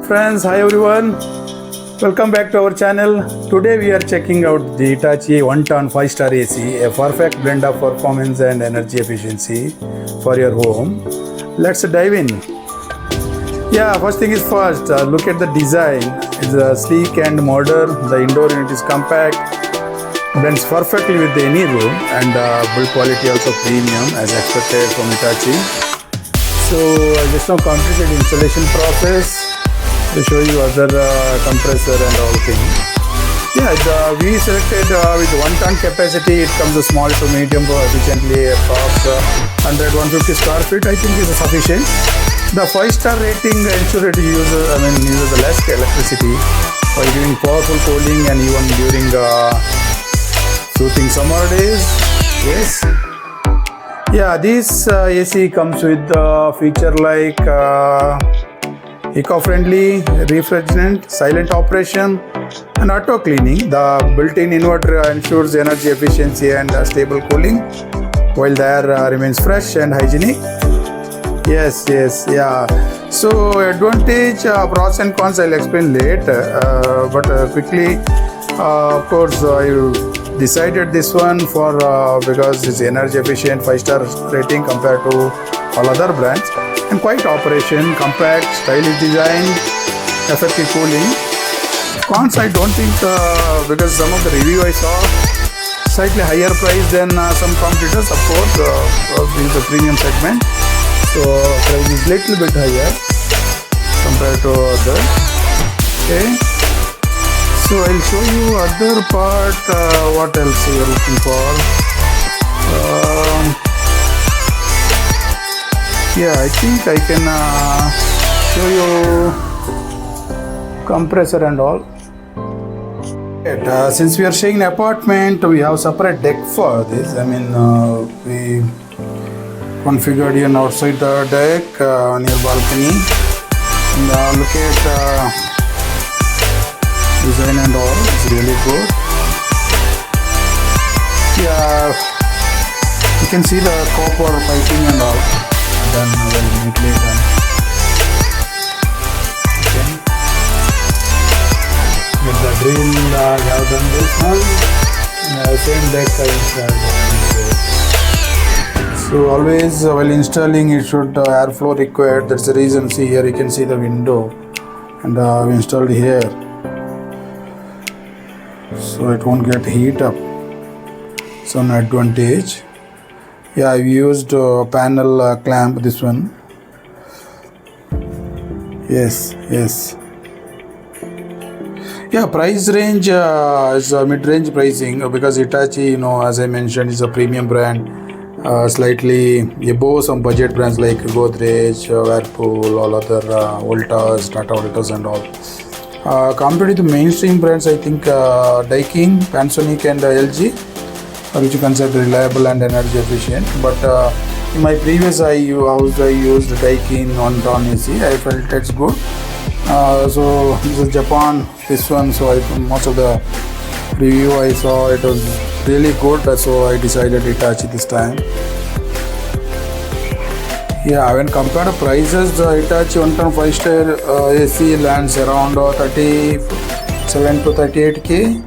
Friends, hi everyone. Welcome back to our channel. Today we are checking out the Hitachi 1-ton 5-star AC, a perfect blend of performance and energy efficiency for your home. Let's dive in. Yeah, first thing is first, look at the design. It's sleek and modern. The indoor unit is compact, blends perfectly with any room, and build quality also premium as expected from Hitachi. So I just now completed installation process to show you other compressor and all things. Yeah, we selected with 1-ton capacity. It comes a small to medium efficiently across 100-150 square feet. I think is sufficient. The 5-star rating ensures it uses less electricity while giving powerful cooling and even during soothing summer days. Yes. Yeah, this AC comes with feature like eco-friendly refrigerant, silent operation, and auto cleaning. The built-in inverter ensures energy efficiency and stable cooling, while the air remains fresh and hygienic. Yes, yeah. So advantage, pros and cons I'll explain later. But quickly, of course, I decided this one for because it's energy efficient, 5-star rating compared to all other brands, and quiet operation, compact, stylish design, effective cooling. Cons I don't think because some of the review I saw slightly higher price than some competitors. Of course, in the premium segment, so price is little bit higher compared to other. Okay. So I'll show you other part. What else you are looking for? Yeah, I think I can show you compressor and all. Since we are staying in an apartment, we have separate deck for this. We configured an outside the deck near balcony. And look at design and all. It's really good. Yeah, you can see the copper piping and all. Done well, neatly done. Okay. With the drill, I have done this one. Same deck I installed. So always while installing, it should airflow required. That's the reason. See here, you can see the window, and we installed here, so it won't get heat up. So an advantage. Yeah, I used panel clamp, this one. Yes. Yeah, price range is mid-range pricing because Hitachi, as I mentioned, is a premium brand, slightly above some budget brands like Godrej, Whirlpool, all other Voltas, Tata Voltas and all. Compared to the mainstream brands, I think Daikin, Panasonic and LG, which you consider reliable and energy efficient. But in my previous house, I used Daikin 1-ton AC. I felt it's good. So this is Japan, this one. So most of the review I saw, it was really good. So I decided Hitachi this time. Yeah, when compared to prices, the Hitachi 1-ton 5-star AC lands around 37 to 38K.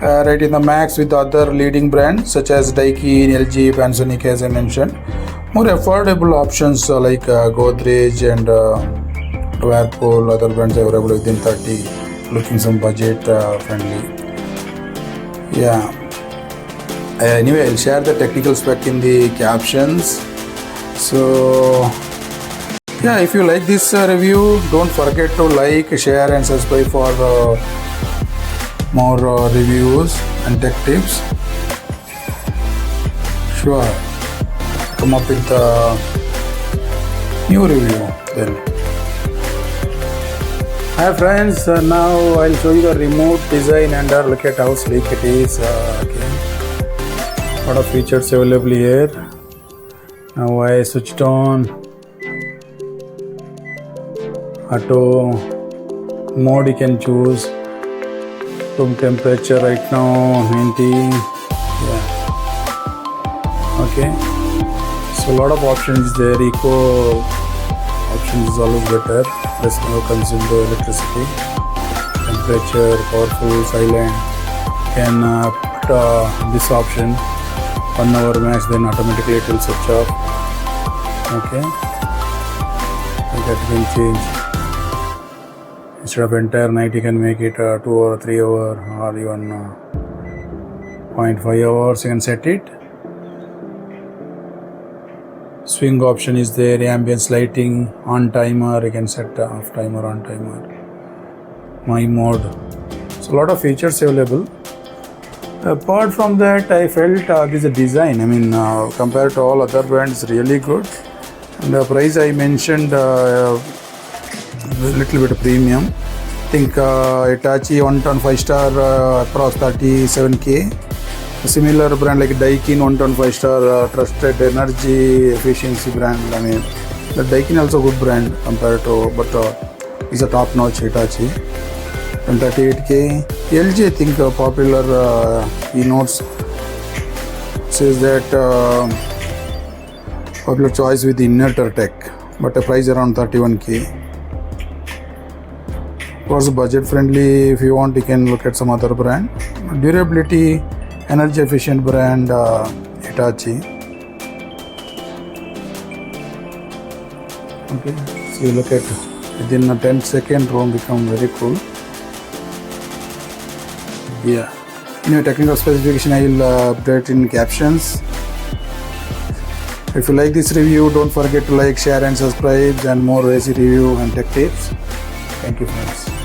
Right in the max with other leading brands such as Daikin, LG, Panasonic, as I mentioned. More affordable options like Godrej and Whirlpool, other brands available within 30, looking some budget friendly. Yeah. Anyway, I'll share the technical spec in the captions. So yeah, if you like this review, don't forget to like, share and subscribe for more reviews and tech tips. Sure, come up with a new review then. Hi friends, now I'll show you the remote design and look at how sleek it is. Okay, lot of features available here. Now I switched on auto mode. You can choose room temperature right now 90. Yeah, okay. So a lot of options there. Eco options is always better. less consume the electricity. Temperature, powerful, silent. Can put this option 1 hour max, then automatically it will switch off. Okay, like that you can change. Instead of entire night, you can make it 2 or 3 hour or even 0.5 hours. You can set it. Swing option is there. Ambience lighting, on timer. You can set off timer, on timer. My mode. So a lot of features available. Apart from that, I felt this design, I mean, compared to all other brands, really good. And the price I mentioned, little bit premium. I think Hitachi 1 ton 5 star across 37k. A similar brand like Daikin 1 ton 5 star trusted energy efficiency brand. I mean, the Daikin also good brand compared to, but is a top notch Hitachi. And 38k. LG, I think popular keynotes says that popular choice with Inverter tech, but a price around 31k. Of course, budget friendly. If you want, you can look at some other brand. Durability, energy efficient brand Hitachi. Okay, so you look at within a 10-second room become very cool. Yeah, in your technical specification I will update in captions. If you like this review, don't forget to like, share and subscribe, and more AC review and tech tips. Thank you friends.